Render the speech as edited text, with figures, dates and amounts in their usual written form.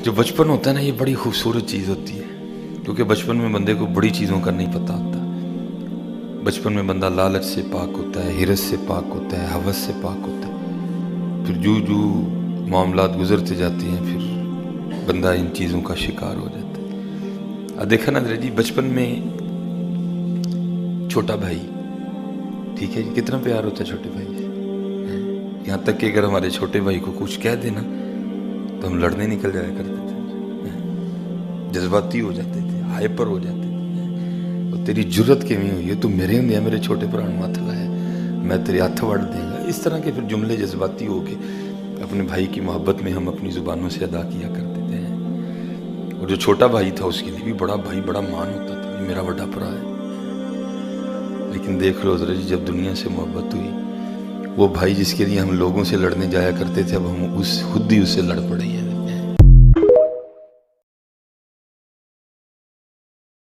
جو بچپن ہوتا ہے نا یہ بڑی خوبصورت چیز ہوتی ہے، کیونکہ بچپن میں بندے کو بڑی چیزوں کا نہیں پتہ ہوتا۔ بچپن میں بندہ لالچ سے پاک ہوتا ہے، حرص سے پاک ہوتا ہے، ہوس سے پاک ہوتا ہے۔ پھر جو معاملات گزرتے جاتے ہیں پھر بندہ ان چیزوں کا شکار ہو جاتا ہے۔ اب دیکھا نا جی، بچپن میں چھوٹا بھائی، ٹھیک ہے جی، کتنا پیار ہوتا ہے چھوٹے بھائی سے، یہاں تک کہ اگر ہمارے چھوٹے بھائی کو کچھ کہہ دینا تو ہم لڑنے نکل جایا کرتے تھے، جذباتی ہو جاتے تھے، ہائپر ہو جاتے تھے۔ اور تیری جرت کیویں ہوئی ہے، تو میرے ہندیا میرے چھوٹے بھرا مت لایا، میں تیرے ہاتھ وڑ دے گا۔ اس طرح کے پھر جملے جذباتی ہو کے اپنے بھائی کی محبت میں ہم اپنی زبانوں سے ادا کیا کرتے تھے۔ اور جو چھوٹا بھائی تھا اس کے لیے بھی بڑا بھائی بڑا مان ہوتا تھا، یہ میرا بڑا بھرا ہے۔ لیکن دیکھ لو ذرا جی، جب دنیا سے محبت ہوئی، وہ بھائی جس کے لیے ہم لوگوں سے لڑنے جایا کرتے تھے اب ہم خود ہی اس سے لڑ پڑے ہیں۔